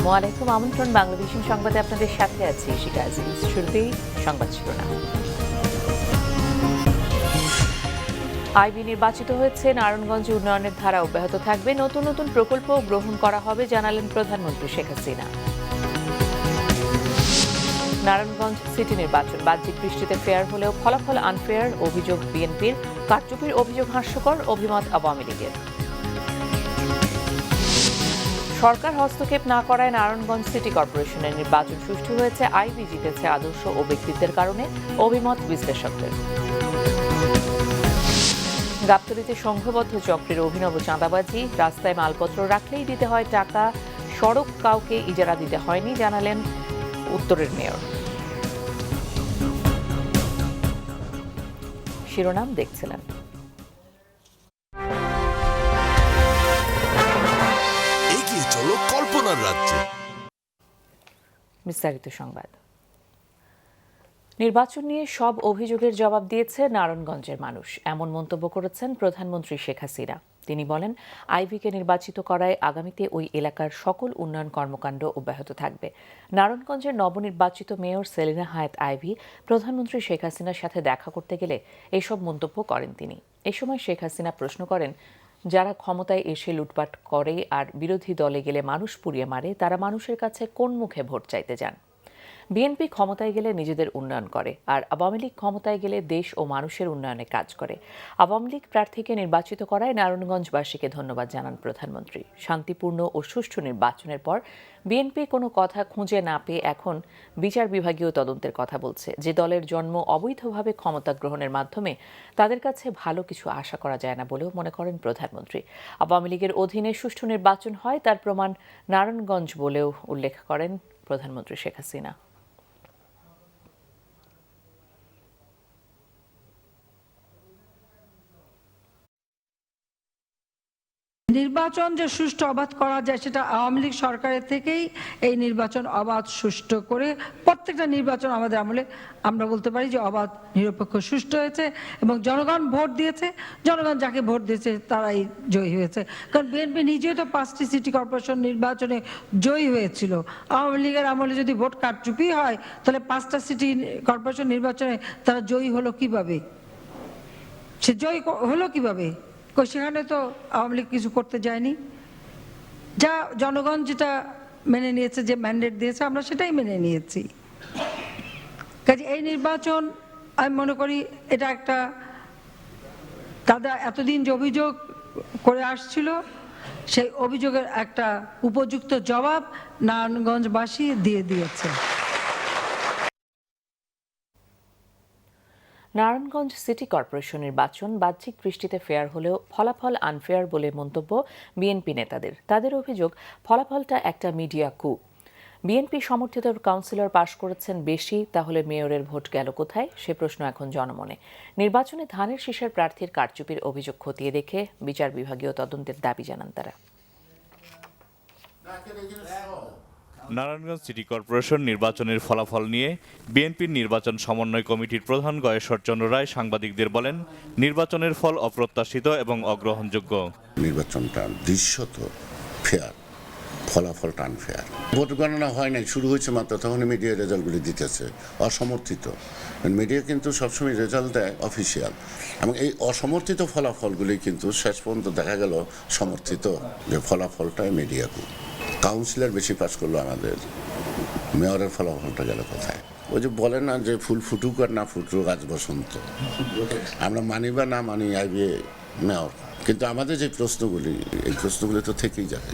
আসসালামু আলাইকুম। আমন্ত্রণ বাংলাদেশি সংবাদে আপনাদের সাথে আছি শিকা আজিজ। শুরুতেই সংবাদ শিরোনাম। আইবি নির্বাচিত হয়েছে, নারায়ণগঞ্জে উন্নয়নের ধারা অব্যাহত থাকবে, নতুন নতুন প্রকল্প গ্রহণ করা হবে জানালেন প্রধানমন্ত্রী শেখ হাসিনা। নারায়ণগঞ্জ সিটি নির্বাচন বাহ্যিক দৃষ্টিতে ফেয়ার হলেও ফলাফল আনফেয়ার, অভিযোগ বিএনপির। কারচুপির অভিযোগ হাস্যকর, অভিমত আওয়ামী লীগের। সরকার হস্তক্ষেপ না করায় নারায়ণগঞ্জ সিটি কর্পোরেশনের নির্বাচন সুষ্ঠু হয়েছে, আইবি জিতেছে আদর্শ ও ব্যক্তিত্বের কারণে, অভিমত বিশ্লেষকদের। গাবতলীতে সংঘবদ্ধ চক্রের অভিনব চাঁদাবাজি, রাস্তায় মালপত্র রাখলেই দিতে হয় টাকা, সড়ক কাউকে ইজারা দিতে হয়নি জানালেন উত্তরের মেয়র। শিরোনাম দেখছিলেন। কল্পনার রাজ্যে বিস্তারিত সংবাদ। নির্বাচন নিয়ে সব অভিযোগের জবাব দিয়েছে নারায়ণগঞ্জের মানুষ, এমন মন্তব্য করেছেন প্রধানমন্ত্রী শেখ হাসিনা। তিনি বলেন, আইভিকে নির্বাচিত করায় আগামীতে ওই এলাকার সকল উন্নয়ন কর্মকাণ্ড অব্যাহত থাকবে। নারায়ণগঞ্জের নবনির্বাচিত মেয়র সেলিনা হায়াৎ আইভি প্রধানমন্ত্রী শেখ হাসিনার সাথে দেখা করতে গেলে এসব মন্তব্য করেন তিনি। এ সময় শেখ হাসিনা প্রশ্ন করেন, যারা ক্ষমতায় এসে লুটপাট করে আর বিরোধী দলে গেলে মানুষ পুড়িয়ে মারে, তারা মানুষের কাছে কোন মুখে ভোট চাইতে যান? বিএনপি ক্ষমতায় গেলে নিজেদের উন্নয়ন করে, আর আওয়ামী লীগ ক্ষমতায় গেলে দেশ ও মানুষের উন্নয়নে কাজ করে। আওয়ামী লীগ প্রার্থীকে নির্বাচিত করায় নারায়ণগঞ্জবাসীকে ধন্যবাদ জানান প্রধানমন্ত্রী। শান্তিপূর্ণ ও সুষ্ঠু নির্বাচনের পর বিএনপি কোনো কথা খুঁজে না পেয়ে এখন বিচার বিভাগীয় তদন্তের কথা বলছে। যে দলের জন্ম অবৈধভাবে ক্ষমতা গ্রহণের মাধ্যমে, তাদের কাছে ভালো কিছু আশা করা যায় না বলেও মনে করেন প্রধানমন্ত্রী। আওয়ামী লীগের অধীনে সুষ্ঠু নির্বাচন হয়, তার প্রমাণ নারায়ণগঞ্জ বলেও উল্লেখ করেন প্রধানমন্ত্রী শেখ হাসিনা। নির্বাচন যে সুষ্ঠু অবাধ করা যায়, সেটা আওয়ামী লীগ সরকারের থেকেই এই নির্বাচন অবাধ সুষ্ঠু করে প্রত্যেকটা নির্বাচন আমাদের আমলে আমরা বলতে পারি যে অবাধ, নিরপেক্ষ, সুষ্ঠু হয়েছে এবং জনগণ ভোট দিয়েছে। জনগণ যাকে ভোট দিয়েছে তারাই জয়ী হয়েছে। কারণ বিএনপি নিজেও তো 5টি সিটি কর্পোরেশন নির্বাচনে জয়ী হয়েছিল। আওয়ামী লীগের আমলে যদি ভোট কারচুপি হয়, তাহলে 5টা সিটি কর্পোরেশন নির্বাচনে তারা জয়ী হলো কিভাবে? সে জয়ী হলো কিভাবে? সেখানে তো আওয়ামী লীগ কিছু করতে যায়নি। যা জনগণ যেটা মেনে নিয়েছে, যে ম্যান্ডেট দিয়েছে, আমরা সেটাই মেনে নিয়েছি। কাজে এই নির্বাচন আমি মনে করি এটা একটা, তারা এতদিন যে অভিযোগ করে আসছিল, সেই অভিযোগের একটা উপযুক্ত জবাব নারায়ণগঞ্জবাসী দিয়ে দিয়েছে। নারায়ণগঞ্জ সিটি কর্পোরেশন নির্বাচন বাহ্যিক দৃষ্টিতে ফেয়ার হলেও ফলাফল আনফেয়ার বলে মন্তব্য বিএনপি নেতাদের। তাদের অভিযোগ, ফলাফলটা একটা মিডিয়া কু। বিএনপি সমর্থিত কাউন্সিলর পাশ করেছেন বেশি, তাহলে মেয়রের ভোট গেল কোথায়? সে প্রশ্ন এখন জনমনে। নির্বাচনে ধানের শীষের প্রার্থীর কারচুপির অভিযোগ খতিয়ে দেখে বিচার বিভাগীয় তদন্তের দাবি জানান তারা। নারায়ণগঞ্জ সিটি কর্পোরেশন নির্বাচনের ফলাফল নিয়ে বিএনপির নির্বাচন সমন্বয় কমিটির প্রধান গয়েশ্বরচন্দ্র রায় সাংবাদিকদের বলেন, নির্বাচনের ফল অপ্রত্যাশিত এবং অগ্রহণযোগ্য। নির্বাচনটা দৃশ্যত ফেয়ার, ফলাফলটা আনফেয়ার। ভোট গণনা হয় নাই, শুরু হয়েছে মাত্র, তখন মিডিয়া রেজাল্টগুলি দিতেছে অসমর্থিত। মিডিয়া কিন্তু সবসময় রেজাল্ট দেয় অফিসিয়াল, এবং এই অসমর্থিত ফলাফলগুলি কিন্তু শেষ পর্যন্ত দেখা গেল সমর্থিত, যে ফলাফলটা মিডিয়াকে। কাউন্সিলর বেশি পাস করলো, আমাদের মেয়রের ফলাফলটা গেল কোথায়? ওই যে বলে না যে ফুল ফুটুক আর না ফুটুক আজ বসন্ত, আমরা মানি বা না মানি আইবি মেয়র, কিন্তু আমাদের যে প্রশ্নগুলি, এই প্রশ্নগুলি তো থেকেই যাবে।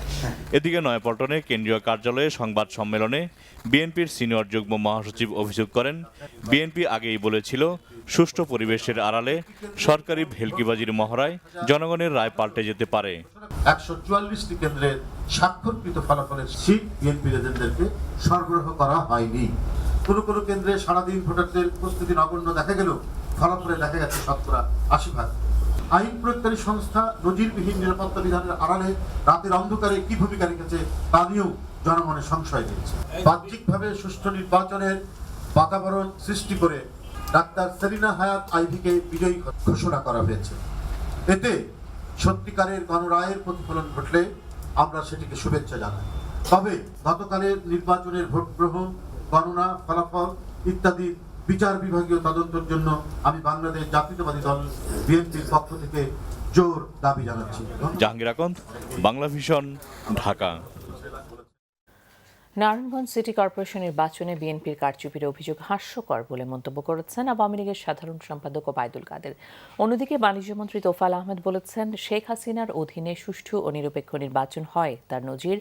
এদিকে নয়াপল্টনে কেন্দ্রীয় কার্যালয়ে সংবাদ সম্মেলনে বিএনপির সিনিয়র যুগ্ম মহাসচিব অভিযোগ করেন, বিএনপি আগেই বলেছিল সুষ্ঠু পরিবেশের আড়ালে সরকারি ভেলকিবাজির মহড়ায় জনগণের রায় পাল্টে যেতে পারে। 144টি কেন্দ্রের স্বাক্ষরকৃত ফলাফলের শীট বিএনপি এজেন্টদেরকে সরবরাহ করা হয়নি। কোনো কোনো কেন্দ্রে সারাদিন ভোটারদের উপস্থিতি নগণ্য দেখা গেল, ফলাফলে দেখা গেছে 80%। আইন প্রয়োগকারী সংস্থা নজিরবিহীন নিরাপত্তা বিধানের আড়ালে রাতের অন্ধকারে কি ভূমিকা রেখেছে তা নিয়েও জনমনে সংশয় দিয়েছে। বাহ্যিকভাবে সুষ্ঠু নির্বাচনের বাতাবরণ সৃষ্টি করে ডাক্তার সেলিনা হায়াৎ আইভিকে বিজয়ী ঘোষণা করা হয়েছে। এতে সত্যিকারের গণরায়ের প্রতিফলন ঘটলে আমরা সেটিকে শুভেচ্ছা জানাই। তবে গতকালের নির্বাচনের ভোট গ্রহণ, গণনা, ফলাফল ইত্যাদি বিচার বিভাগীয় তদন্তের জন্য আমি বাংলাদেশ জাতীয়তাবাদী দল বিএনপির পক্ষ থেকে জোর দাবি জানাচ্ছি। Jahangir Akand, Bangla vision, Dhaka. Narayanganj city corporation নির্বাচনে বিএনপির কারচুপির অভিযোগ হাস্যকর বলে মন্তব্য করেছেন আওয়ামী লীগের সাধারণ সম্পাদক ওবায়দুল কাদের। অন্যদিকে বাণিজ্যমন্ত্রী তোফাল আহমেদ বলেছেন, শেখ হাসিনার অধীনে সুষ্ঠু ও নিরপেক্ষ নির্বাচন হয়, তার নজির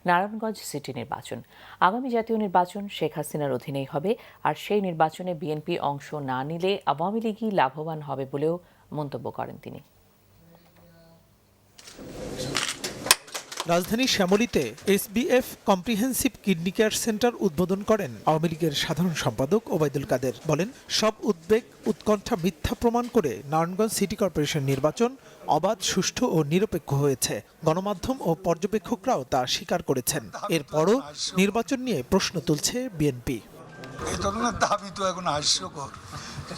নারায়ণগঞ্জ সিটি নির্বাচন। আগামী জাতীয় নির্বাচন শেখ হাসিনার অধীনেই হবে, আর সেই নির্বাচনে বিএনপি অংশ না নিলে আওয়ামী লীগই লাভবান হবে বলেও মন্তব্য করেন তিনি। রাজধানীর শ্যামলীতে SBF comprehensive kidney care centre উদ্বোধন করেন আওয়ামী লীগের সাধারণ সম্পাদক ওবায়দুল কাদের। বলেন, সব উদ্বেগ উৎকণ্ঠা মিথ্যা প্রমাণ করে নারায়ণগঞ্জ সিটি কর্পোরেশন নির্বাচন অবাধ, সুষ্ঠু ও নিরপেক্ষ হয়েছে। গণমাধ্যম ও পর্যবেক্ষকরাও তা স্বীকার করেছেন। এরপরও নির্বাচন নিয়ে প্রশ্ন তুলছে বিএনপি। এই ধরনের দাবি তো এখন হাস্যকর,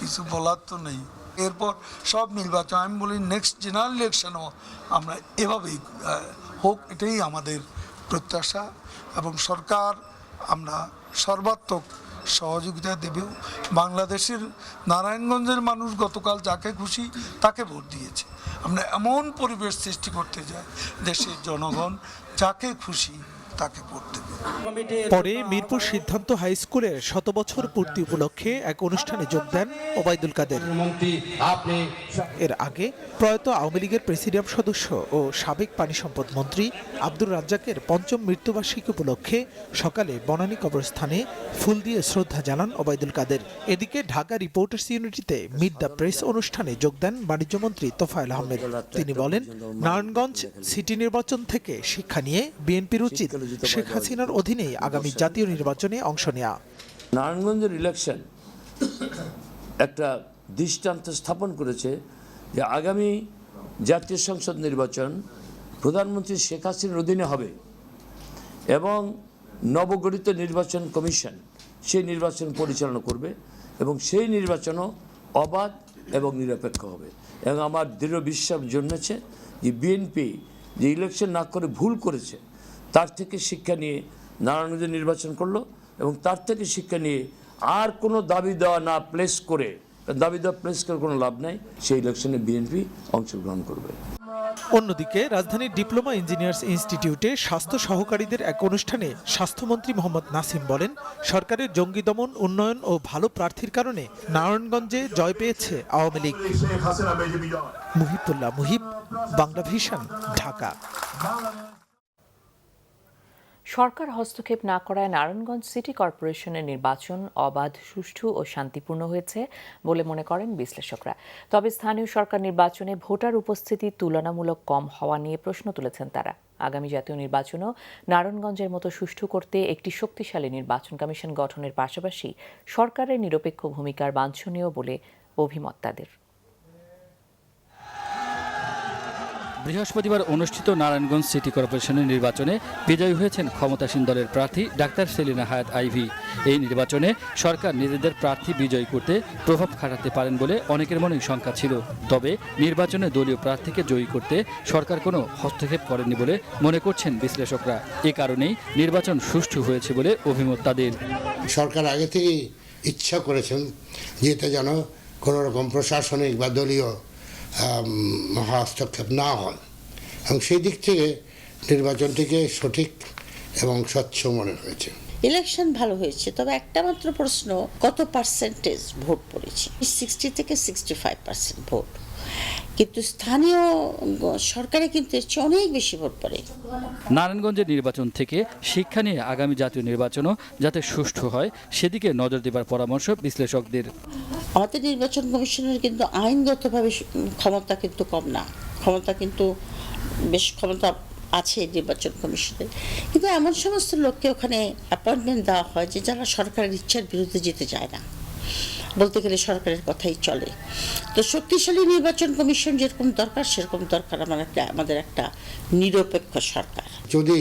কিছু বলার তো নেই। এরপর সব নির্বাচন, আমি বলি নেক্সট জেনারেল ইলেকশনও আমরা এভাবেই হোক, এটাই আমাদের প্রত্যাশা। এবং সরকার আমরা সর্বাত্মক সহযোগিতা দেবেও। বাংলাদেশের নারায়ণগঞ্জের মানুষ গতকাল যাকে খুশি তাকে ভোট দিয়েছে। আমরা এমন পরিবেশ সৃষ্টি করতে চাই দেশের জনগণ যাকে খুশি তাকে ভোট দেবে। পরে মিরপুর সিদ্ধান্ত হাই স্কুলের 100 বছর পূর্তি উপলক্ষে এক অনুষ্ঠানে যোগ দেন ওবায়দুল কাদের। এর আগে প্রয়াত আওয়ামী লীগের প্রেসিডিয়াম সদস্য ও সাবেক পানি সম্পদ মন্ত্রী আব্দুর রাজ্জাকের ৫ম মৃত্যুবার্ষিকী উপলক্ষে সকালে বনানী কবরস্থানে ফুল দিয়ে শ্রদ্ধা জানান ওবায়দুল কাদের। এদিকে ঢাকা রিপোর্টার্স ইউনিটিতে মিট দ্য প্রেস অনুষ্ঠানে যোগ দেন বাণিজ্যমন্ত্রী তোফায়েল আহমেদ। তিনি বলেন, নারায়ণগঞ্জ সিটি নির্বাচন থেকে শিক্ষা নিয়ে বিএনপির উচিত শেখ হাসিনার অধীনেই আগামী জাতীয় নির্বাচনে অংশ নেওয়া। নারায়ণগঞ্জের ইলেকশন একটা দৃষ্টান্ত স্থাপন করেছে যে আগামী জাতীয় সংসদ নির্বাচন প্রধানমন্ত্রী শেখ হাসিনার অধীনে হবে এবং নবগঠিত নির্বাচন কমিশন সেই নির্বাচন পরিচালনা করবে এবং সেই নির্বাচনও অবাধ এবং নিরপেক্ষ হবে। এবং আমার দৃঢ় বিশ্বাস জন্মেছে যে বিএনপি যে ইলেকশন না করে ভুল করেছে তার থেকে শিক্ষা নিয়ে নারায়ণগঞ্জে নির্বাচন করলো এবং তার থেকে শিক্ষা নিয়ে আর কোনো দাবি দেওয়া প্লেস করে কোনো লাভ নাই, সেই ইলেকশনে বিএনপি অংশগ্রহণ করবে। অন্যদিকে রাজধানীর ডিপ্লোমা ইঞ্জিনিয়ার্স ইনস্টিটিউটে স্বাস্থ্য সহকারীদের এক অনুষ্ঠানে স্বাস্থ্যমন্ত্রী মোহাম্মদ নাসিম বলেন, সরকারের জঙ্গি দমন, উন্নয়ন ও ভালো প্রার্থীর কারণে নারায়ণগঞ্জে জয় পেয়েছে আওয়ামী লীগ। মুহিবুল্লাহ মুহিব, বাংলা ভিশন, ঢাকা। সরকার হস্তক্ষেপ না করায় নারায়ণগঞ্জ সিটি কর্পোরেশনের নির্বাচন অবাধ, সুষ্ঠু ও শান্তিপূর্ণ হয়েছে বলে মনে করেন বিশ্লেষকরা। তবে স্থানীয় সরকার নির্বাচনে ভোটার উপস্থিতি তুলনামূলক কম হওয়া নিয়ে প্রশ্ন তুলেছেন তারা। আগামী জাতীয় নির্বাচনও নারায়ণগঞ্জের মতো সুষ্ঠু করতে একটি শক্তিশালী নির্বাচন কমিশন গঠনের পাশাপাশি সরকারের নিরপেক্ষ ভূমিকার বাঞ্ছনীয় বলে অভিমত তাদের। বৃহস্পতিবার অনুষ্ঠিত নারায়ণগঞ্জ সিটি কর্পোরেশনের নির্বাচনে বিজয়ী হয়েছেন ক্ষমতাসীন দলের প্রার্থী ডাক্তার সেলিনা হায়াত আইভি। এই নির্বাচনে সরকার নিজেদের প্রার্থী বিজয়ী করতে প্রভাব খাটাতে পারেন বলে অনেকের মনেই শঙ্কা ছিল। তবে নির্বাচনে দলীয় প্রার্থীকে জয়ী করতে সরকার কোনো হস্তক্ষেপ করেনি বলে মনে করছেন বিশ্লেষকরা। এ কারণেই নির্বাচন সুষ্ঠু হয়েছে বলে অভিমত তাদের। সরকার আগে থেকেই ইচ্ছা করেছেন যে এটা যেন কোনো রকম প্রশাসনিক বা দলীয় হস্তক্ষেপ না হয়, এবং সেই দিক থেকে নির্বাচনটিকে সঠিক এবং স্বচ্ছ মনে হয়েছে। ইলেকশন ভালো হয়েছে, তবে একটা মাত্র প্রশ্ন, কত পার্সেন্টেজ ভোট পড়েছে? 60 থেকে 65% ভোট, কিন্তু স্থানীয় সরকারে কিন্তু এর চেয়ে অনেক বেশি ভোট পড়ে। নারায়ণগঞ্জের নির্বাচন থেকে শিক্ষা নিয়ে আগামী জাতীয় নির্বাচনও যাতে সুষ্ঠু হয় সেদিকে নজর দেবার পরামর্শ বিশ্লেষকদের। আমাদের নির্বাচন কমিশনের কিন্তু আইনগতভাবে ক্ষমতা কিন্তু কম না, ক্ষমতা কিন্তু বেশ ক্ষমতা আছে নির্বাচন কমিশনের, কিন্তু এমন সমস্ত লোককে ওখানে অ্যাপয়েন্টমেন্ট দেওয়া হয় যে যারা সরকারের ইচ্ছার বিরুদ্ধে যেতে চায় না, বলতে গেলে সরকারের কথাই চলে। তো শক্তিশালী নির্বাচন কমিশন যেরকম দরকার সেরকম দরকার আমাদের একটা নিরপেক্ষ সরকার। যদি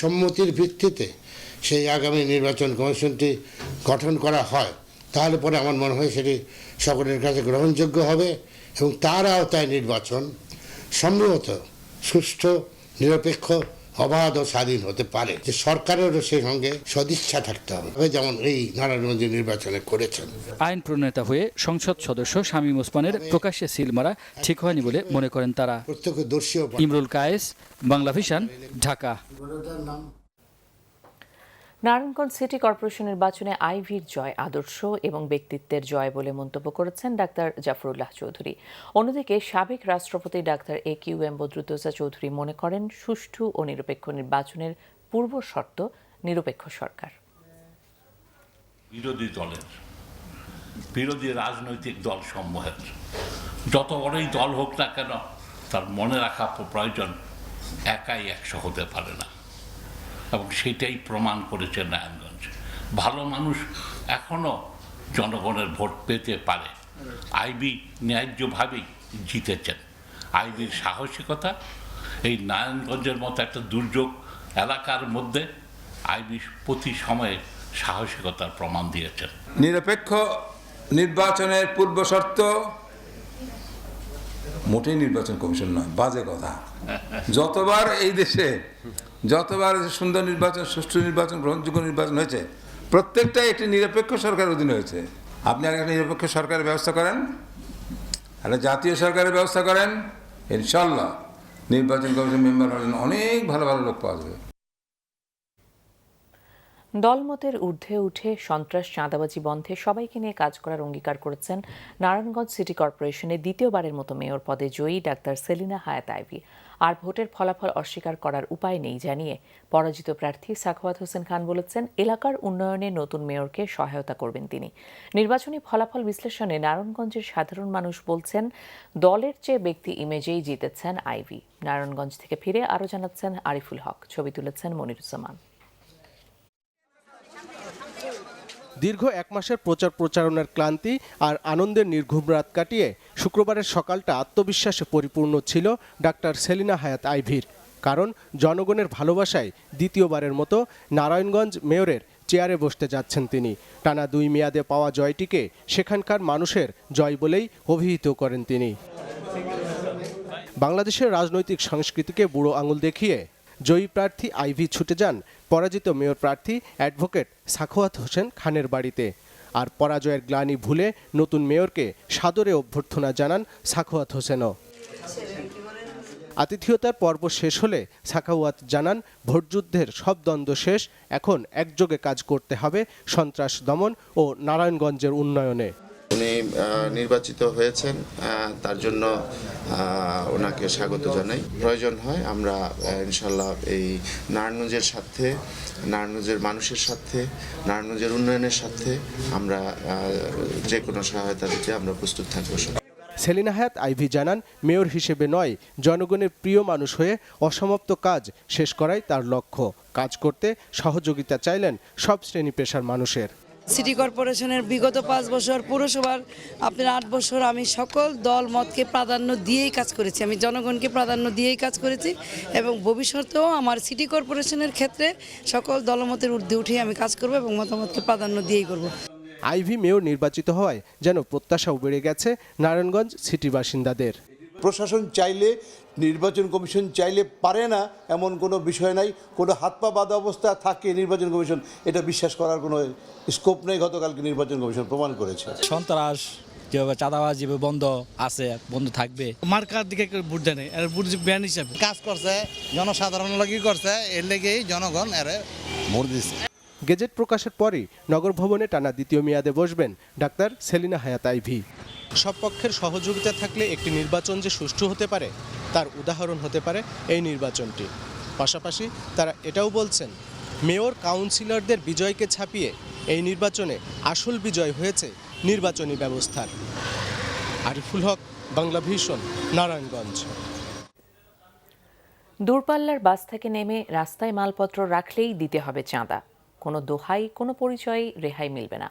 সম্মতির ভিত্তিতে সেই আগামী নির্বাচন কমিশনটি গঠন করা হয় তাহলে পরে আমার মনে হয় সেটি সকলের কাছে গ্রহণযোগ্য হবে এবং তার আওতায় নির্বাচন সম্ভবত সুষ্ঠু, নিরপেক্ষ অবাধ ও স্বাধীন হতে পারে, যে সরকারেরও সেই সঙ্গে সদিচ্ছা থাকতে হবে, যেমন এই নারায়ণগঞ্জ নির্বাচনে করেছেন। আইন প্রণেতা হয়ে সংসদ সদস্য শামীম ওসমানের প্রকাশ্যে সিল মারা ঠিক হয়নি বলে মনে করেন তারা। প্রত্যক্ষদর্শীও Imrul Kayes, Bangla vision, Dhaka. Narayanganj city corporation নির্বাচনে আইভির জয় আদর্শ এবং ব্যক্তিত্বের জয় বলে মন্তব্য করেছেন ডাক্তার জাফরুল্লাহ চৌধুরী। অন্যদিকে সাবেক রাষ্ট্রপতি ডাক্তার AQM বদরুদ্দোজা চৌধুরী মনে করেন সুষ্ঠু ও নিরপেক্ষ নির্বাচনের পূর্ব শর্ত নিরপেক্ষ সরকার। বিরোধী রাজনৈতিক দল সমূহের যত বড়ই দল হোক না কেন, তার মনে রাখা প্রয়োজন একাই 100 হতে পারে না, এবং সেটাই প্রমাণ করেছে নারায়ণগঞ্জ। ভালো মানুষ এখনো জনগণের ভোট পেতে পারে। আইভি ন্যায্যভাবেই জিতেছেন। আইভির সাহসিকতা এই নারায়ণগঞ্জের মতো একটা দুর্যোগ এলাকার মধ্যে আইভি প্রতি সময়ে সাহসিকতার প্রমাণ দিয়েছেন। নিরপেক্ষ নির্বাচনের পূর্ব শর্ত মোটেই নির্বাচন কমিশন নয়, বাজে কথা। যতবার এই দেশে সুন্দর নির্বাচন, সুষ্ঠু নির্বাচন, গ্রহণযোগ্য নির্বাচন হয়েছে, প্রত্যেকটাই একটি নিরপেক্ষ সরকারের অধীনে হয়েছে। আপনি একটা নিরপেক্ষ সরকারের ব্যবস্থা করেন, একটা জাতীয় সরকারের ব্যবস্থা করেন, ইনশাল্লাহ নির্বাচন কমিশন মেম্বার হওয়ার জন্য অনেক ভালো ভালো লোক পাওয়া যাবে। দলমতের ঊর্ধ্বে উঠে সন্ত্রাস চাঁদাবাজি বন্ধে সবাইকে নিয়ে কাজ করার অঙ্গীকার করেছেন নারায়ণগঞ্জ সিটি কর্পোরেশনের দ্বিতীয়বারের মতো মেয়র পদে জয়ী ডাক্তার সেলিনা হায়াত আইভি। আর ভোটের ফলাফল অস্বীকার করার উপায় নেই জানিয়ে পরাজিত প্রার্থী সাখাওয়াত হোসেন খান বলেছেন এলাকার উন্নয়নে নতুন মেয়রকে সহায়তা করবেন তিনি। নির্বাচনী ফলাফল বিশ্লেষণে নারায়ণগঞ্জের সাধারণ মানুষ বলছেন দলের চেয়ে ব্যক্তি ইমেজেই জিতেছেন আইভি। নারায়ণগঞ্জ থেকে ফিরে আরও জানাচ্ছেন আরিফুল হক, ছবি তুলেছেন মনিরুজ্জামান। দীর্ঘ 1 মাসের প্রচারণার ক্লান্তি আর আনন্দের নির্ঘুম রাত কাটিয়ে শুক্রবারের সকালটা আত্মবিশ্বাসে পরিপূর্ণ ছিল ডাক্তার সেলিনা হায়াত আইভির। কারণ জনগণের ভালোবাসায় দ্বিতীয়বারের মতো নারায়ণগঞ্জ মেয়রের চেয়ারে বসতে যাচ্ছেন তিনি। টানা 2 মেয়াদে পাওয়া জয়টিকে সেখানকার মানুষের জয় বলেই অভিহিত করেন তিনি। বাংলাদেশের রাজনৈতিক সংস্কৃতিকে বুড়ো আঙুল দেখিয়ে জয়ী প্রার্থী আইভি ছুটে যান পরাজিত মেয়র প্রার্থী অ্যাডভোকেট সাখাওয়াত হোসেন খানের বাড়িতে। আর পরাজয়ের গ্লানি ভুলে নতুন মেয়রকে সাদরে অভ্যর্থনা জানান সাখাওয়াত হোসেনও। আতিথেয়তার পর্ব শেষ হলে সাখাওয়াত জানান ভোটযুদ্ধের সব দ্বন্দ্ব শেষ, এখন একযোগে কাজ করতে হবে সন্ত্রাস দমন ও নারায়ণগঞ্জের উন্নয়নে। উনি নির্বাচিত হয়েছেন, তার জন্য ওনাকে স্বাগত জানাই। প্রয়োজন হয় আমরা ইনশাল্লাহ এই নারায়ণগঞ্জের সাথে, নারায়ণগঞ্জের মানুষের সাথে, নারায়ণগঞ্জের উন্নয়নের সাথে আমরা যে কোনো সহায়তা দিতে আমরা প্রস্তুত থাকবো। সেলিনা হায়াত আইভি জানান মেয়র হিসেবে নয়, জনগণের প্রিয় মানুষ হয়ে অসমাপ্ত কাজ শেষ করাই তার লক্ষ্য। কাজ করতে সহযোগিতা চাইলেন সব শ্রেণী পেশার মানুষের। সিটি কর্পোরেশনের বিগত 5 বছর, পুরসভার আপনার 8 বছর আমি সকল দল মতকে প্রাধান্য দিয়েই কাজ করেছি, আমি জনগণকে প্রাধান্য দিয়েই কাজ করেছি এবং ভবিষ্যতেও আমার সিটি কর্পোরেশনের ক্ষেত্রে সকল দলমতের ঊর্ধ্বে উঠেই আমি কাজ করব এবং মতামতকে প্রাধান্য দিয়েই করব। আইভি মেয়র নির্বাচিত হওয়ায় যেন প্রত্যাশাও বেড়ে গেছে নারায়ণগঞ্জ সিটি বাসিন্দাদের। প্রশাসন চাইলে, নির্বাচন কমিশন চাইলে পারে না এমন কোনো বিষয় নাই। কোনো হাত পা বাঁধা অবস্থা থাকে নির্বাচন কমিশন, এটা বিশ্বাস করার কোনো স্কোপ নেই। গতকালকে নির্বাচন কমিশন প্রমাণ করেছে সন্ত্রাস যেভাবে চাঁদাবাজি বন্ধ আছে, বন্ধ থাকবে। মার্কার দিকে ভোট দেয় না, এর ভোট ব্যান হিসাবে কাজ করছে, জনসাধারণ লাগি করছে, এর লেগেই জনগণ এর ভোট দিচ্ছে। গেজেট প্রকাশের পরই নগর ভবনে টানা দ্বিতীয় মেয়াদে বসবেন ডাক্তার সেলিনা হায়াত আইভি। সব পক্ষের সহযোগিতা থাকলে একটি নির্বাচন যে সুষ্ঠু হতে পারে তার উদাহরণ হতে পারে এই নির্বাচনটি। পাশাপাশি তারা এটাও বলছেন মেয়র কাউন্সিলরদের বিজয়কে ছাপিয়ে এই নির্বাচনে আসল বিজয় হয়েছে নির্বাচনী ব্যবস্থার। আরিফুল হক, বাংলা ভিশন, নারায়ণগঞ্জ। দূরপাল্লার বাস থেকে নেমে রাস্তায় মালপত্র রাখলেই দিতে হবে চাঁদা। কোনো দোহাই, কোনো পরিচয়ে রেহাই মিলবে না।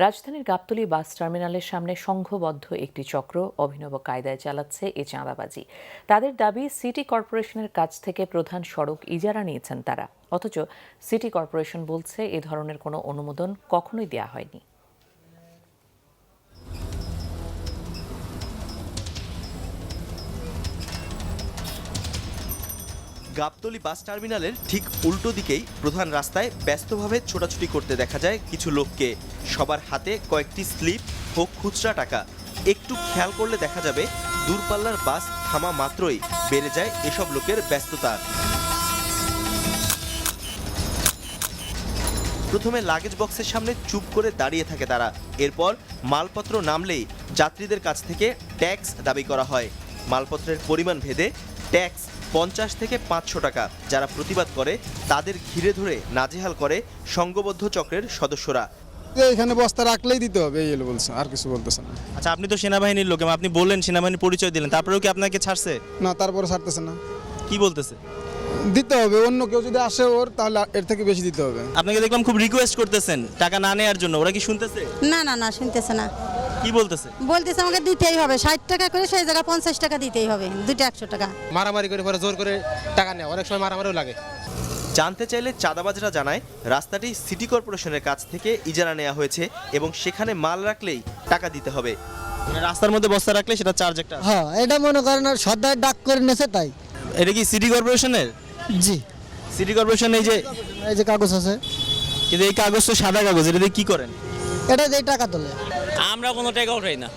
রাজধানীর গাবতলী বাস টার্মিনালের সামনে সংঘবদ্ধ একটি চক্র অভিনব কায়দায় চালাচ্ছে এ চাঁদাবাজি। তাদের দাবি সিটি কর্পোরেশনের কাছ থেকে প্রধান সড়ক ইজারা নিয়েছেন তারা, অথচ সিটি কর্পোরেশন বলছে এ ধরনের কোনো অনুমোদন কখনোই দেওয়া হয়নি। গাবতলী বাস টার্মিনালের ঠিক উল্টো দিকেই প্রধান রাস্তায় ব্যস্তভাবে ছোটাছুটি করতে দেখা যায় কিছু লোককে। সবার হাতে কয়েকটি স্লিপ ও খুচরা টাকা। একটু খেয়াল করলে দেখা যাবে দূরপাল্লার বাস থামা মাত্রই বেড়ে যায় এসব লোকের ব্যস্ততা। প্রথমে লাগেজ বক্সের সামনে চুপ করে দাঁড়িয়ে থাকে তারা। এরপর মালপত্র নামলেই যাত্রীদের কাছ থেকে ট্যাক্স দাবি করা হয়। মালপত্রের পরিমাণ ভেদে ট্যাক্স 50 থেকে 500 টাকা। যারা প্রতিবাদ করে তাদের ঘিরে ধরে নাজেহাল করে সংঘবদ্ধ চক্রের সদস্যরা। এখানে বস্তা রাখলেই দিতে হবে এই বলছে, আর কিছু বলতেছে না। আচ্ছা, আপনি তো সেনাবাহিনীর লোক, আপনি বললেন সেনাবাহিনীর পরিচয় দিলেন, তারপরেও কি আপনাকে ছাড়ছে? না, তারপরে ছাড়তেছে না। কি বলতেছে? দিতে হবে, অন্য কেউ যদি আসে ওর, তাহলে এর থেকে বেশি দিতে হবে। আপনাকে দেখলাম খুব রিকোয়েস্ট করতেছেন টাকা না নেওয়ার জন্য, ওরা কি শুনতেছে? না না না, শুনতেছে না। কি বলতেছে? বলতেছে আমাকে দিতেই হবে, 60 টাকা করে সেই জায়গায় 50 টাকা দিতেই হবে, দুটো 100 টাকা। মারামারি করে পরে জোর করে টাকা নেয়, অনেক সময় মারামারিও লাগে। জানতে চাইলে চাঁদাবাজরা জানায় রাস্তাটি সিটি কর্পোরেশনের কাছ থেকে ইজারা নেওয়া হয়েছে এবং সেখানে মাল রাখলেই টাকা দিতে হবে। রাস্তার মধ্যে বস্তা রাখলে সেটা চার্জ একটা। হ্যাঁ, এটা মনে করেন সদাই ডাক করে নেছে তাই। এটা কি সিটি কর্পোরেশনের? জি, সিটি কর্পোরেশন। এই যে কাগজ আছে, কিন্তু এই কাগজ তো সাদা কাগজ, এটা দিয়ে কি করেন? এটা যে টাকা তোলে। আমরা কোনো টাকা উঠাই না,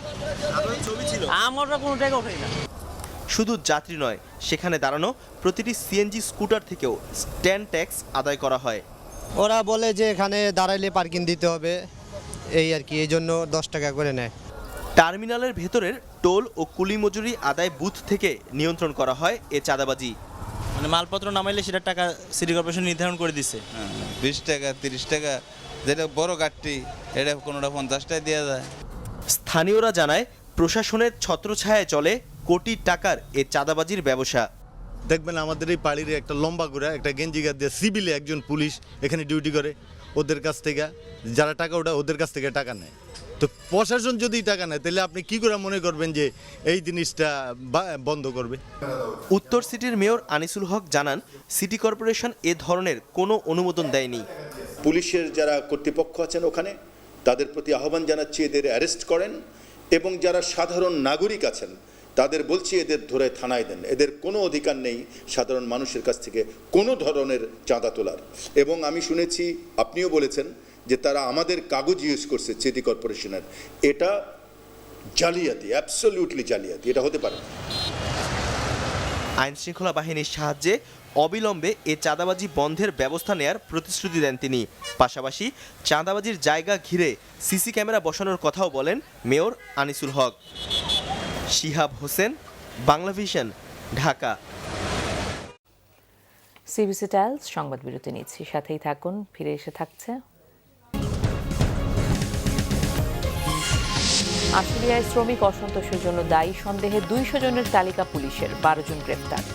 আমরা কোনো টাকা উঠাই না। শুধু যাত্রী নয়, সেখানে দাঁড়ানো প্রতিটি সিএনজি স্কুটার থেকেও স্ট্যান্ড ট্যাক্স আদায় করা হয়। ওরা বলে যে এখানে দাঁড়াইলে পার্কিং দিতে হবে, এই আর কি, এই জন্য 10 টাকা করে নেয়। টার্মিনালের ভেতরের টোল ও কুলি মজুরি আদায় বুথ থেকে নিয়ন্ত্রণ করা হয় এ চাঁদাবাজি। মানে মালপত্র নামাইলে সেটা টাকা সিটি কর্পোরেশন নির্ধারণ করে দিচ্ছে। 20 টাকা 30 টাকা, যেটা বড় গাড়ি এটা কোনোটা 50 টাকা দেওয়া যায়। স্থানীয়রা জানায় প্রশাসনের ছত্রছায়ায় চলে কোটি টাকার এ চাঁদাবাজির ব্যবসা। দেখবেন আমাদের এই পাড়ির একটা লম্বা করে একটা গেঞ্জি গাছ দিয়ে সিভিলে একজন পুলিশ এখানে ডিউটি করে, ওদের কাছ থেকে যারা টাকা ওটা ওদের কাছ থেকে টাকা নেয়। তো প্রশাসন যদি টাকা নেয় তাহলে আপনি কি করে মনে করবেন যে এই জিনিসটা বন্ধ করবে? উত্তর সিটির মেয়র আনিসুল হক জানান সিটি কর্পোরেশন এ ধরনের কোনো অনুমোদন দেয়নি। পুলিশের যারা কর্তৃপক্ষ আছেন ওখানে তাদের প্রতি আহ্বান জানাচ্ছি এদের অ্যারেস্ট করেন, এবং যারা সাধারণ নাগরিক আছেন তাদের বলছি এদের ধরে থানায় দেন। এদের কোনো অধিকার নেই সাধারণ মানুষের কাছ থেকে কোনো ধরনের চাঁদা তোলার। এবং আমি শুনেছি, আপনিও বলেছেন যে তারা আমাদের কাগজ ইউজ করছে সিটি কর্পোরেশনের। এটা জালিয়াতি, অ্যাবসলিউটলি জালিয়াতি, এটা হতে পারে না। আইন শৃঙ্খলা বাহিনীর সাহায্যে অবিলম্বে এ চাঁদাবাজি বন্ধের ব্যবস্থা নেয়ার প্রতিশ্রুতি দেন তিনি। পাশাপাশি চাঁদাবাজির জায়গা ঘিরে সিসি ক্যামেরা বসানোর কথাও বলেন মেয়র আনিসুল হক। শিহাব হোসেন, বাংলাভিশন, ঢাকা। সিবিসি টাইলস সংবাদ বিরতি নিচ্ছি, সাথেই থাকুন, ফিরে এসে থাকছে। আশুলিয়ায় শ্রমিক অসন্তোষের জন্য দায়ী সন্দেহে 200 জনের তালিকা পুলিশের, 12 জন গ্রেফতার।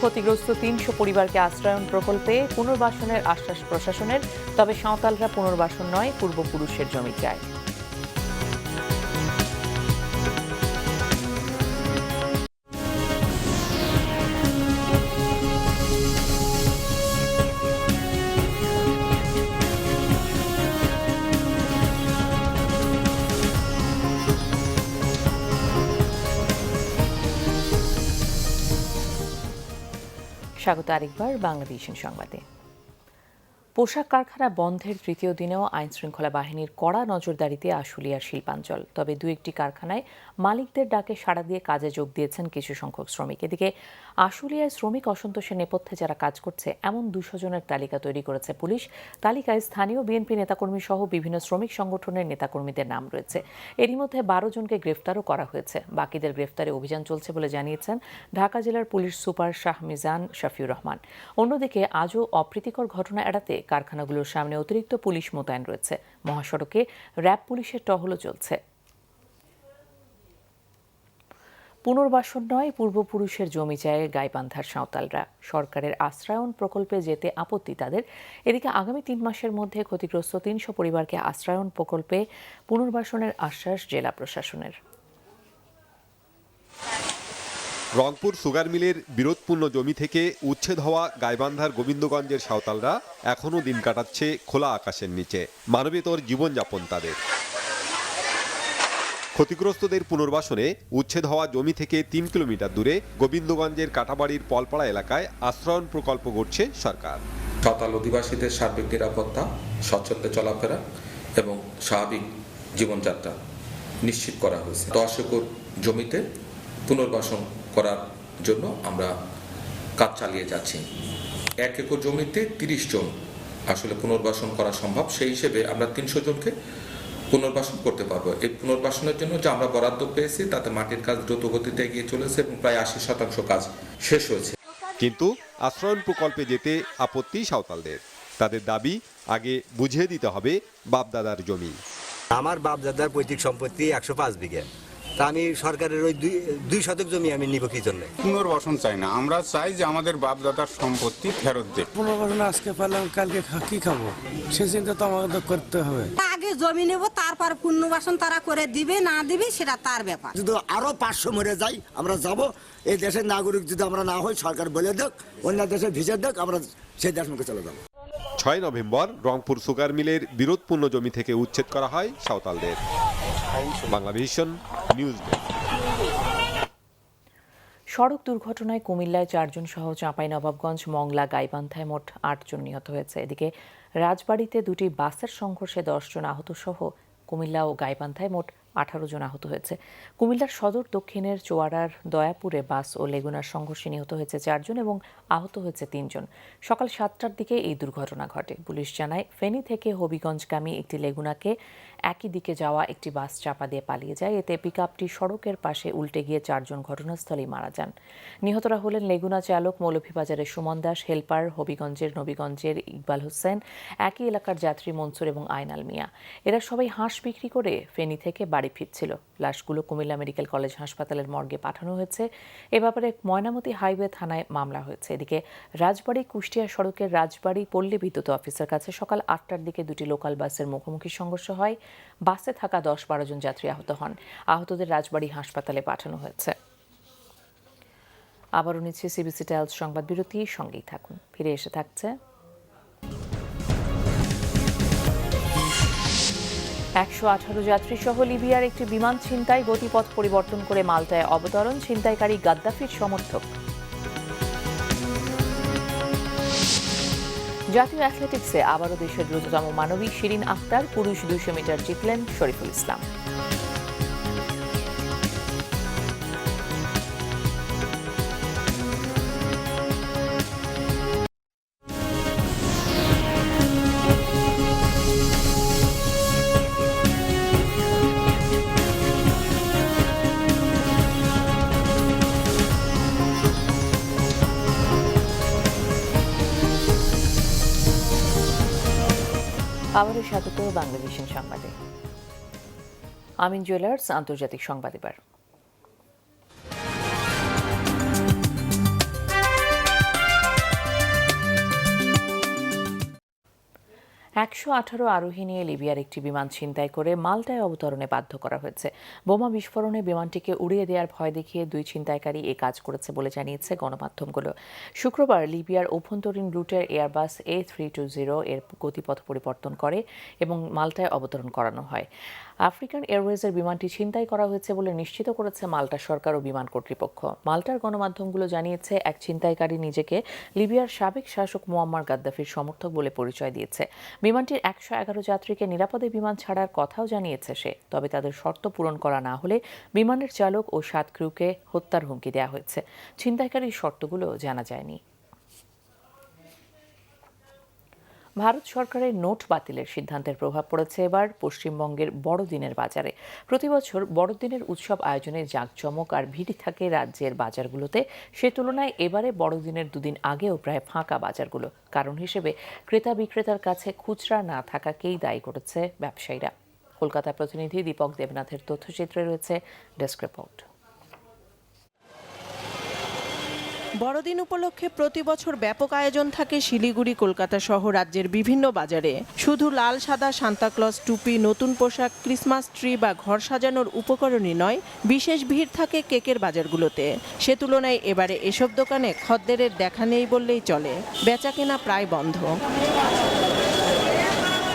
ক্ষতিগ্রস্ত 300 পরিবারকে আশ্রয়ণ প্রকল্পে পুনর্বাসনের আশ্বাস প্রশাসনের, তবে সাঁওতালরা পুনর্বাসন নয়, পূর্বপুরুষের জমি চায়। স্বাগত আরেকবার বাংলাভিশন সংবাদে। পোশাক কারখানা বন্ধের তৃতীয় দিনেও আইনশৃঙ্খলা বাহিনীর কড়া নজরদারিতে আশুলিয়ার শিল্পাঞ্চল। তবে দু একটি কারখানায় মালিকদের ডাকে সাড়া দিয়ে কাজে যোগ দিয়েছেন কিছু সংখ্যক শ্রমিক। এদিকে আশুলিয়ায় শ্রমিক অসন্তোষের নেপথ্যে যারা কাজ করছে এমন 200 জনের তালিকা তৈরি করেছে পুলিশ। তালিকায় স্থানীয় বিএনপি নেতাকর্মী সহ বিভিন্ন শ্রমিক সংগঠনের নেতাকর্মীদের নাম রয়েছে। এরই মধ্যে 12 জনকে গ্রেফতারও করা হয়েছে। বাকিদের গ্রেফতারে অভিযান চলছে বলে জানিয়েছেন ঢাকা জেলার পুলিশ সুপার শাহ মিজান শফিউর রহমান। অন্যদিকে আজও অপ্রীতিকর ঘটনা এড়াতে কারখানাগুলোর সামনে অতিরিক্ত পুলিশ মোতায়েন রয়েছে। মহাসড়কে র্যাব পুলিশের টহলও চলছে। পুনর্বাসন নয়, পূর্বপুরুষের জমি চায় গাইবান্ধার সাঁওতালরা। সরকারের আশ্রয়ণ প্রকল্পে যেতে আপত্তি তাদের। এদিকে আগামী 3 মাসের মধ্যে ক্ষতিগ্রস্ত 300 পরিবারকে আশ্রয়ণ প্রকল্পে পুনর্বাসনের আশ্বাস জেলা প্রশাসনের। রংপুর সুগার মিলের বিরোধপূর্ণ জমি থেকে উচ্ছেদ হওয়া গাইবান্ধার গোবিন্দগঞ্জের সাঁওতালরা এখনও দিন কাটাচ্ছে খোলা আকাশের নিচে। মানবেতর জীবনযাপন তাদের। ক্ষতিগ্রস্তদের পুনর্বাসনে উচ্ছেদ হওয়া জমি থেকে ৩ কিলোমিটার দূরে গোবিন্দগঞ্জের কাটাবাড়ির পলপাড়া এলাকায় আশ্রয়ণ প্রকল্প গড়ছে সরকার। সাঁওতাল অধিবাসীদের সার্বিক নিরাপত্তা, স্বচ্ছন্দে চলাফেরা এবং স্বাভাবিক জীবনযাত্রা নিশ্চিত করা হয়েছে। 10 একর জমিতে পুনর্বাসন করার জন্য আমরা কাজ চালিয়ে যাচ্ছি। 1 একর জমিতে 30 জন আসলে পুনর্বাসন করা সম্ভব, সেই হিসেবে আমরা 300 জনকে পুনর্বাসন করতে পারবো। এই পুনর্বাসনের জন্য যে আমরা বরাদ্দ পেয়েছি তাতে মাটির কাজ দ্রুত গতিতে এগিয়ে চলেছে এবং প্রায় 80% কাজ শেষ হয়েছে। কিন্তু আশ্রয়ণ প্রকল্পে যেতে আপত্তি সাঁওতালদের। তাদের দাবি আগে বুঝিয়ে দিতে হবে বাপদাদার জমি। আমার বাপদাদার পৈতৃক সম্পত্তি 105 বিঘা, তা আমি সরকারের ওই 2 শতক জমি আমি নিব কি জন্য? পুনর্বাসন চাই না, আমরা চাই যে আমাদের বাপদাদার সম্পত্তি ফেরত দেয়। পুনর্বাসন আজকে পেলাম, কালকে কি খাবো সে চিন্তা তো আমাদের করতে হবে। আগে জমি নেব, তারপর পুনর্বাসন তারা করে দিবে না দিবে সেটা তার ব্যাপার। যদি আরো 500 মরে যাই আমরা যাব, এই দেশের নাগরিক যদি আমরা না হই সরকার বলে দেখ, অন্য দেশে ভিসা দেখ, আমরা সেই দেশ মুখে চলে যাবো। 6 নভেম্বর রংপুর সুগার মিলের বিরোধপূর্ণ জমি থেকে উচ্ছেদ করা হয় সাঁওতালদের। Banglavision news desk. সড়ক দুর্ঘটনায় কুমিল্লায় 4 জন সহ চাঁপাইনবাবগঞ্জ, মংলা, গাইবান্ধায় মোট 8 জন নিহত হয়েছে। এদিকে রাজবাড়ীতে 2টি বাসের সংঘর্ষে 10 জন আহত সহ কুমিল্লা ও গাইবান্ধায় মোট 18 জন আহত হয়েছে। কুমিল্লার সদর দক্ষিণের চোয়াড়ার দয়াপুরে বাস ও লেগুনার সংঘর্ষে নিহত হয়েছে 4 জন এবং আহত হয়েছে 3 জন। সকাল 7টার দিকে এই দুর্ঘটনা ঘটে। পুলিশ জানায়, ফেনী থেকে হবিগঞ্জগামী একটি লেগুনাকে একই দিকে যাওয়া একটি বাস চাপা দিয়ে পালিয়ে যায়। এতে পিকআপটি সড়কের পাশে উল্টে গিয়ে 4 জন ঘটনাস্থলেই মারা যান। নিহতরা হলেন লেগুনা চালক মৌলভীবাজারের সুমন দাস, হেলপার হবিগঞ্জের নবীগঞ্জের ইকবাল হোসেন, একই এলাকার যাত্রী মনসুর এবং আয়নাল মিয়া। এরা সবাই হাঁস বিক্রি করে ফেনী থেকে বাড়ি ফিরছিল। লাশগুলো কুমিল্লা মেডিকেল কলেজ হাসপাতালের মর্গে পাঠানো হয়েছে। এ ব্যাপারে ময়নামতি হাইওয়ে থানায় মামলা হয়েছে। এদিকে রাজবাড়ী কুষ্টিয়া সড়কের রাজবাড়ী পল্লী বিদ্যুৎ অফিসের কাছে সকাল 8টার দিকে 2টি লোকাল বাসের মুখোমুখি সংঘর্ষ হয়। বাসে থাকা 10-12 জন যাত্রী আহত হন। আহতদের রাজবাড়ী হাসপাতালে পাঠানো হয়েছে। আবারও নিচ্ছে সিবিসি টাইলস সংবাদ বিরতি, সঙ্গেই থাকুন। ফিরে এসে থাকছে 118 যাত্রী সহ লিবিয়ার একটি বিমান ছিনতাই, গতিপথ পরিবর্তন করে মাল্টায় অবতরণ, ছিনতাইকারী গাদ্দাফির সমর্থক। জাতীয় অ্যাথলেটিক্সে আবারও দেশের দ্রুততম মানবী শিরিন আক্তার পুরুষ 200 মিটার জিতলেন শরীফুল ইসলাম। আবারও স্বাগত বাংলাদেশের সংবাদে। আমিন জুয়েলার্স আন্তর্জাতিক সংবাদ। এবার 118 আরোহী নিয়ে লিবিয়ার একটি বিমান ছিনতাই করে মাল্টায় অবতরণে বাধ্য করা হয়েছে। বোমা বিস্ফোরণে বিমানটিকে উড়িয়ে দেওয়ার ভয় দেখিয়ে 2 ছিনতাইকারী এই কাজ করেছে বলে জানিয়েছে গণমাধ্যমগুলো। শুক্রবার লিবিয়ার অভ্যন্তরীণ রুটের এয়ারবাস A320 এর গতিপথ পরিবর্তন করে এবং মাল্টায় অবতরণ করানো হয়। আফ্রিকান এয়ারওয়েজের বিমানটি ছিনতাই করা হয়েছে বলে নিশ্চিত করেছে মাল্টা সরকার ও বিমান কর্তৃপক্ষ। মাল্টার গণমাধ্যমগুলো জানিয়েছে, এক ছিনতাইকারী নিজেকে লিবিয়ার সাবেক শাসক মুয়াম্মার গাদ্দাফির সমর্থক বলে পরিচয় দিয়েছে। বিমানটির 111 যাত্রীকে নিরাপদে বিমান ছাড়ার কথাও জানিয়েছে সে। তবে তাদের শর্ত পূরণ করা না হলে বিমানের চালক ও 7 ক্রুকে হত্যার হুমকি দেওয়া হয়েছে। ছিনতাইকারীর শর্তগুলো জানা যায়নি। ভারত সরকারের নোট বাতিলের সিদ্ধান্তের প্রভাব পড়েছে এবার পশ্চিমবঙ্গের বড়দিনের বাজারে। প্রতিবছর বড়দিনের উৎসব আয়োজনে জাঁকজমক আর ভিড় থাকে রাজ্যের বাজারগুলোতে। সে তুলনায় এবারে বড়দিনের 2 দিন আগেও প্রায় ফাঁকা বাজারগুলো। কারণ হিসেবে ক্রেতা বিক্রেতার কাছে খুচরা না থাকাকেই দায়ী করেছে ব্যবসায়ীরা। কলকাতা প্রতিনিধি দীপক দেবনাথের তথ্যচিত্রে রয়েছে ডেস্ক রিপোর্ট। বড়দিন উপলক্ষে প্রতি বছর ব্যাপক আয়োজন থাকে শিলিগুড়ি, কলকাতা সহ রাজ্যের বিভিন্ন বাজারে। শুধু লাল সাদা সান্তাক্লজ টুপি, নতুন পোশাক, ক্রিসমাস ট্রি বা ঘর সাজানোর উপকরণই নয়, বিশেষ ভিড় থাকে কেকের বাজারগুলোতে। সে তুলনায় এবারে এসব দোকানে খদ্দেরের দেখা নেই বললেই চলে। বেচাকেনা প্রায় বন্ধ।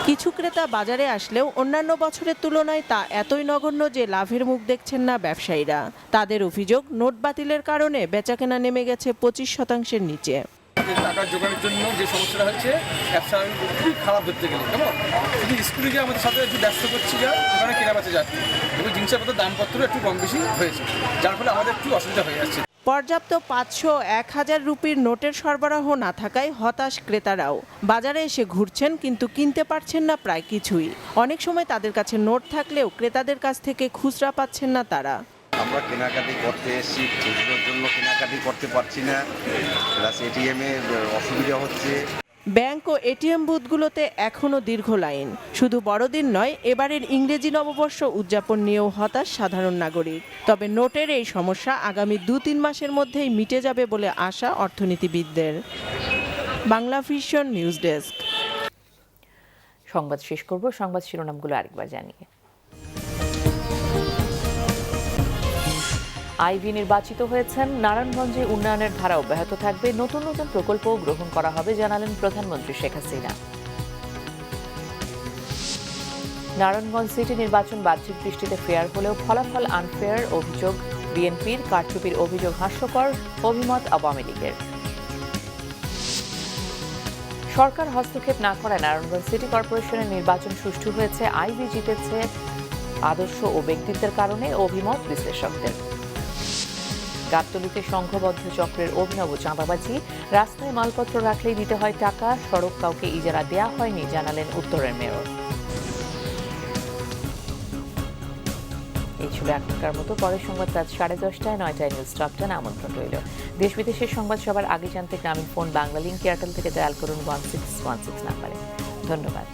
কিছু ক্রেতা বাজারে আসলেও অন্যান্য বছরের তুলনায় তা এতই নগণ্য যে লাভের মুখ দেখছেন না ব্যবসায়ীরা। তাদের অভিযোগ, নোট বাতিলের কারণে বেচাকেনা নেমে গেছে 25% নিচে। টাকা জোগাড়ের জন্য যে সমস্যাটা হচ্ছে ব্যবসা খুবই খারাপ ধরতে গেলে, কেমন শুধু স্কুলে গিয়ে আমাদের সাথে একটু ব্যস্ত করছি, যা ওখানে কেনা বেচা যাচ্ছে এবং জিনিসপত্রের দামপত্র একটু কম বেশি হয়েছে, যার ফলে আমাদের একটু অসুবিধা হয়ে যাচ্ছে। পর্যাপ্ত 500-1000 রুপির নোটের সরবরাহ না থাকায় হতাশ ক্রেতারাও। বাজারে এসে ঘুরছেন কিন্তু কিনতে পারছেন না প্রায় কিছুই। অনেক সময় তাদের কাছে নোট থাকলেও ক্রেতাদের কাছ থেকে খুচরা পাচ্ছেন না তারা। আমরা কেনাকাটি করতে এসেছি, খুচরোর জন্য কেনাকাটি করতে পারছি না, প্লাস এটিএমে অসুবিধা হচ্ছে। ব্যাংক ও এটিএম বুথগুলোতে এখনও দীর্ঘ লাইন। শুধু বড়দিন নয়, এবারের ইংরেজি নববর্ষ উদযাপন নিয়েও হতাশ সাধারণ নাগরিক। তবে নোটের এই সমস্যা আগামী 2-3 মাসের মধ্যেই মিটে যাবে বলে আশা অর্থনীতিবিদদের। Bangla vision news desk. সংবাদ শেষ করব, সংবাদ শিরোনামগুলো আরেকবার জানিয়ে। আইভি নির্বাচিত হয়েছেন, নারায়ণগঞ্জে উন্নয়নের ধারা অব্যাহত থাকবে, নতুন নতুন প্রকল্পও গ্রহণ করা হবে জানালেন প্রধানমন্ত্রী শেখ হাসিনা। নারায়ণগঞ্জ সিটি নির্বাচন বাহ্যিক দৃষ্টিতে ফেয়ার হলেও ফলাফল আনফেয়ার, অভিযোগ বিএনপির। কারচুপির অভিযোগ হাস্যকর, অভিমত আওয়ামী লীগের। সরকার হস্তক্ষেপ না করায় নারায়ণগঞ্জ সিটি কর্পোরেশনের নির্বাচন সুষ্ঠু হয়েছে, আইভি জিতেছে আদর্শ ও ব্যক্তিত্বের কারণে, অভিমত বিশ্লেষকদের। গাবতলীতে সংঘবদ্ধ চক্রের অভিনব চাঁদাবাজি, রাস্তায় মালপত্র রাখলেই দিতে হয় টাকা, সড়ক কাউকে ইজারা দেয়া হয়নি জানালেন উত্তরের মেয়র। এই ছিল এখনকার মতো। পরের সংবাদ রাত 10:30টায় 9টায় নিউজ টপ 10। আমন্ত্রণ রইল। দেশ বিদেশের সংবাদ সবার আগে জানতে গ্রামীণ ফোন বাংলা লিংক এয়ারটেল থেকে ডায়াল করুন 1616 নাম্বারে। ধন্যবাদ।